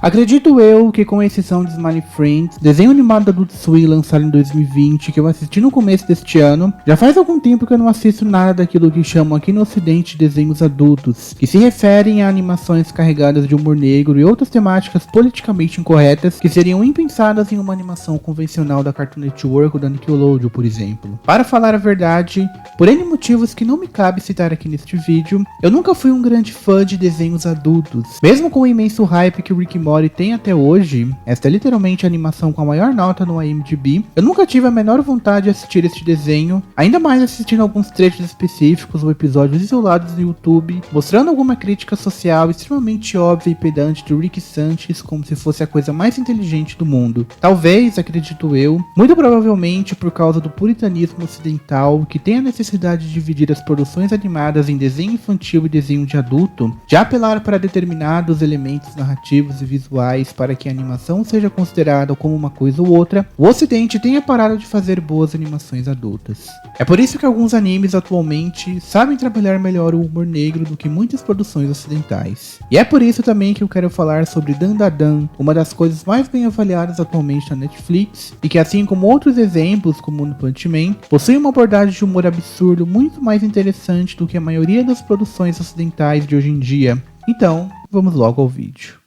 Acredito eu que, com exceção de Smiley Friends, desenho animado da Adult Swim lançado em 2020, que eu assisti no começo deste ano, já faz algum tempo que eu não assisto nada daquilo que chamam aqui no ocidente de desenhos adultos, que se referem a animações carregadas de humor negro e outras temáticas politicamente incorretas que seriam impensadas em uma animação convencional da Cartoon Network ou da Nickelodeon, por exemplo. Para falar a verdade, por N motivos que não me cabe citar aqui neste vídeo, eu nunca fui um grande fã de desenhos adultos, mesmo com o imenso hype que Rick e Morty tem até hoje. Esta é literalmente a animação com a maior nota no IMDb. Eu nunca tive a menor vontade de assistir este desenho, ainda mais assistindo alguns trechos específicos ou episódios isolados no YouTube, mostrando alguma crítica social extremamente óbvia e pedante de Rick Sanchez como se fosse a coisa mais inteligente do mundo. Talvez, acredito eu, muito provavelmente por causa do puritanismo ocidental, que tem a necessidade de dividir as produções animadas em desenho infantil e desenho de adulto, de apelar para determinados elementos narrativos e visuais para que a animação seja considerada como uma coisa ou outra, o ocidente tenha parado de fazer boas animações adultas. É por isso que alguns animes atualmente sabem trabalhar melhor o humor negro do que muitas produções ocidentais. E é por isso também que eu quero falar sobre Dandadan, uma das coisas mais bem avaliadas atualmente na Netflix, e que, assim como outros exemplos como One Punch Man, possui uma abordagem de humor absurdo muito mais interessante do que a maioria das produções ocidentais de hoje em dia. Então, vamos logo ao vídeo.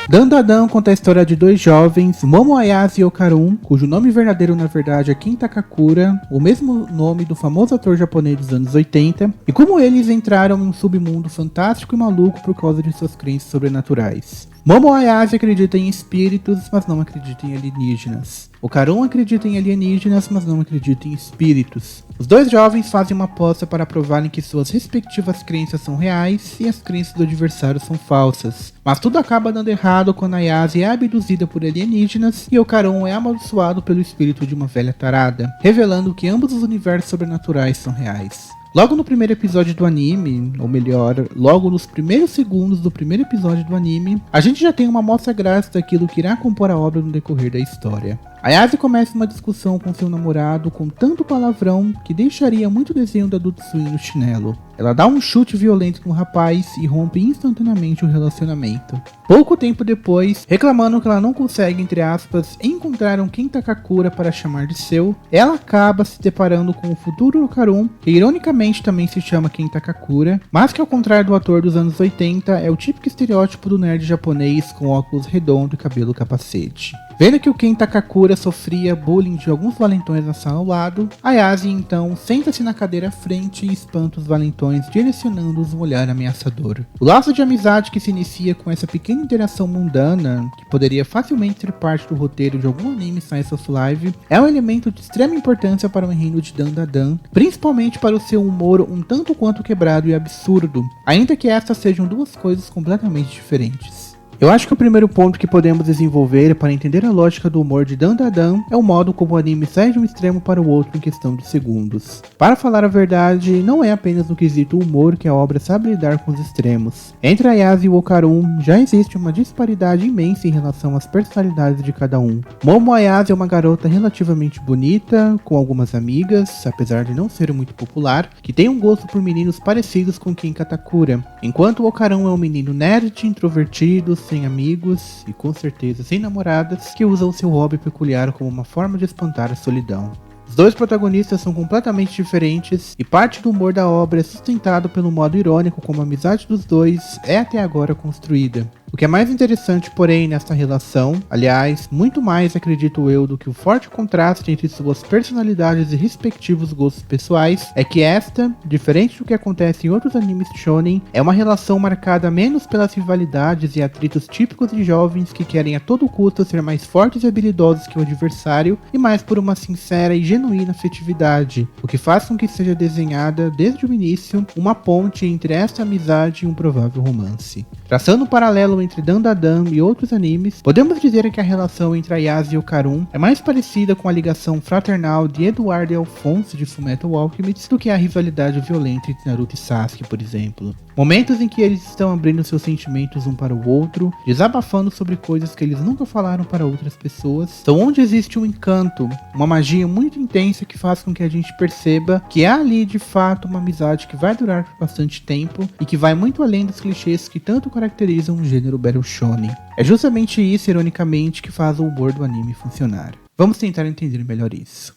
Dandadan conta a história de dois jovens, Momo Ayase e Okarun, cujo nome verdadeiro na verdade é Kenta Kakura, o mesmo nome do famoso ator japonês dos anos 80, e como eles entraram em um submundo fantástico e maluco por causa de suas crenças sobrenaturais. Momo Ayase acredita em espíritos, mas não acredita em alienígenas. Okarun acredita em alienígenas, mas não acredita em espíritos. Os dois jovens fazem uma aposta para provarem que suas respectivas crenças são reais e as crenças do adversário são falsas. Mas tudo acaba dando errado quando Ayase é abduzida por alienígenas e Okarun é amaldiçoado pelo espírito de uma velha tarada, revelando que ambos os universos sobrenaturais são reais. Logo no primeiro episódio do anime, ou melhor, logo nos primeiros segundos do primeiro episódio do anime, a gente já tem uma amostra gráfica daquilo que irá compor a obra no decorrer da história. Ayase começa uma discussão com seu namorado com tanto palavrão que deixaria muito desenho da Adult Swim no chinelo. Ela dá um chute violento no rapaz e rompe instantaneamente o relacionamento. Pouco tempo depois, reclamando que ela não consegue, entre aspas, encontrar um Kenta Kakura para chamar de seu, ela acaba se deparando com o futuro Okarun, que ironicamente também se chama Kenta Kakura, mas que ao contrário do ator dos anos 80, é o típico estereótipo do nerd japonês com óculos redondos e cabelo capacete. Vendo que o Kenta Kakura sofria bullying de alguns valentões na sala ao lado, Ayase então senta-se na cadeira à frente e espanta os valentões, direcionando-os um olhar ameaçador. O laço de amizade que se inicia com essa pequena interação mundana, que poderia facilmente ser parte do roteiro de algum anime Slice of Life, é um elemento de extrema importância para o enredo de Dandadan, principalmente para o seu humor um tanto quanto quebrado e absurdo, ainda que estas sejam duas coisas completamente diferentes. Eu acho que o primeiro ponto que podemos desenvolver para entender a lógica do humor de Dandadan é o modo como o anime sai de um extremo para o outro em questão de segundos. Para falar a verdade, não é apenas no quesito humor que a obra sabe lidar com os extremos. Entre Ayase e o Okarun já existe uma disparidade imensa em relação às personalidades de cada um. Momo Ayase é uma garota relativamente bonita, com algumas amigas, apesar de não ser muito popular, que tem um gosto por meninos parecidos com Kenta Kakura, enquanto o Okarun é um menino nerd, introvertido, sem amigos e com certeza sem namoradas, que usam seu hobby peculiar como uma forma de espantar a solidão. Os dois protagonistas são completamente diferentes e parte do humor da obra é sustentado pelo modo irônico como a amizade dos dois é até agora construída. O que é mais interessante, porém, nesta relação, aliás, muito mais acredito eu do que o forte contraste entre suas personalidades e respectivos gostos pessoais, é que esta, diferente do que acontece em outros animes shonen, é uma relação marcada menos pelas rivalidades e atritos típicos de jovens que querem a todo custo ser mais fortes e habilidosos que o adversário, e mais por uma sincera e genuína afetividade, o que faz com que seja desenhada, desde o início, uma ponte entre esta amizade e um provável romance. Traçando um paralelo relação entre Dandadan e outros animes, podemos dizer que a relação entre Ayase e Okarun é mais parecida com a ligação fraternal de Eduardo e Alphonse de Fullmetal Alchemist do que a rivalidade violenta entre Naruto e Sasuke, por exemplo. Momentos em que eles estão abrindo seus sentimentos um para o outro, desabafando sobre coisas que eles nunca falaram para outras pessoas, são onde existe um encanto, uma magia muito intensa que faz com que a gente perceba que há ali de fato uma amizade que vai durar por bastante tempo e que vai muito além dos clichês que tanto caracterizam o gênero Battle Shonen. É justamente isso, ironicamente, que faz o humor do anime funcionar. Vamos tentar entender melhor isso.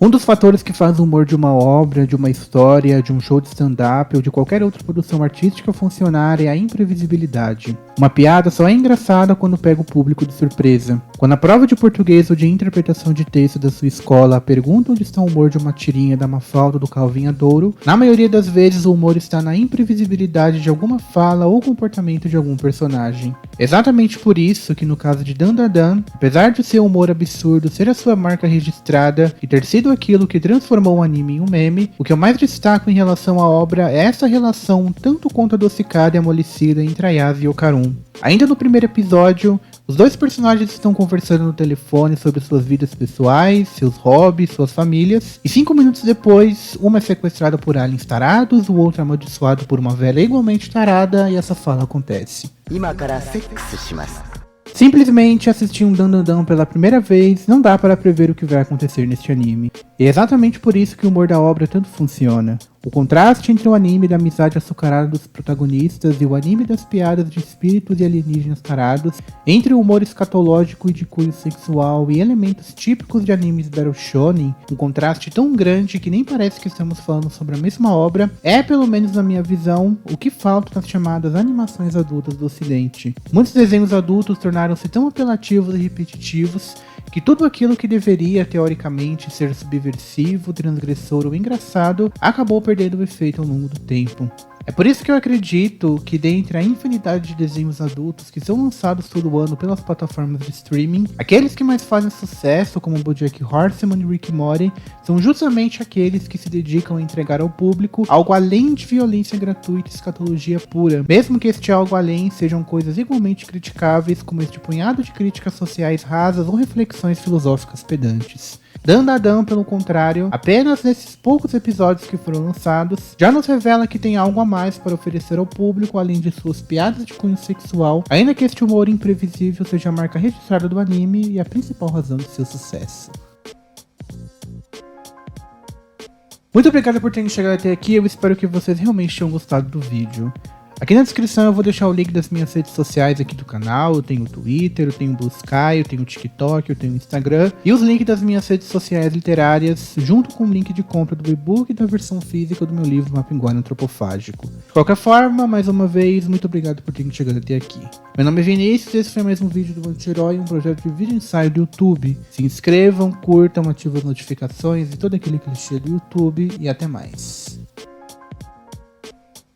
Um dos fatores que faz o humor de uma obra, de uma história, de um show de stand-up ou de qualquer outra produção artística funcionar é a imprevisibilidade. Uma piada só é engraçada quando pega o público de surpresa. Quando a prova de português ou de interpretação de texto da sua escola pergunta onde está o humor de uma tirinha da Mafalda do Calvin Adouro, na maioria das vezes o humor está na imprevisibilidade de alguma fala ou comportamento de algum personagem. Exatamente por isso que no caso de Dandadan, apesar de seu humor absurdo ser a sua marca registrada e ter sido aquilo que transformou o anime em um meme, o que eu mais destaco em relação à obra é essa relação tanto quanto adocicada e amolecida entre Ayase e Okarun. Ainda no primeiro episódio, os dois personagens estão conversando no telefone sobre suas vidas pessoais, seus hobbies, suas famílias, e 5 minutos depois, uma é sequestrada por aliens tarados, o outro é amaldiçoado por uma velha igualmente tarada, e essa fala acontece. Simplesmente assistir um Dandadan pela primeira vez não dá para prever o que vai acontecer neste anime. E é exatamente por isso que o humor da obra tanto funciona. O contraste entre o anime da amizade açucarada dos protagonistas e o anime das piadas de espíritos e alienígenas tarados, entre o humor escatológico e de cunho sexual e elementos típicos de animes Battle Shonen, um contraste tão grande que nem parece que estamos falando sobre a mesma obra, é, pelo menos na minha visão, o que falta nas chamadas animações adultas do ocidente. Muitos desenhos adultos tornaram-se tão apelativos e repetitivos que tudo aquilo que deveria, teoricamente, ser subversivo, transgressor ou engraçado, acabou perdendo o efeito ao longo do tempo. É por isso que eu acredito que dentre a infinidade de desenhos adultos que são lançados todo ano pelas plataformas de streaming, aqueles que mais fazem sucesso, como BoJack Horseman e Rick and Morty, são justamente aqueles que se dedicam a entregar ao público algo além de violência gratuita e escatologia pura, mesmo que este algo além sejam coisas igualmente criticáveis, como este punhado de críticas sociais rasas ou reflexões filosóficas pedantes. Dandadan, pelo contrário, apenas nesses poucos episódios que foram lançados, já nos revela que tem algo a mais para oferecer ao público, além de suas piadas de cunho sexual, ainda que este humor imprevisível seja a marca registrada do anime e a principal razão de seu sucesso. Muito obrigado por terem chegado até aqui, eu espero que vocês realmente tenham gostado do vídeo. Aqui na descrição eu vou deixar o link das minhas redes sociais aqui do canal. Eu tenho o Twitter, eu tenho o Blue Sky, eu tenho o TikTok, eu tenho o Instagram. E os links das minhas redes sociais literárias, junto com o link de compra do e-book e da versão física do meu livro Mapinguari Antropofágico. De qualquer forma, mais uma vez, muito obrigado por terem chegado até aqui. Meu nome é Vinícius, esse foi mais um vídeo do Anti-Herói, um projeto de vídeo ensaio do YouTube. Se inscrevam, curtam, ativem as notificações e todo aquele clichê do YouTube. E até mais.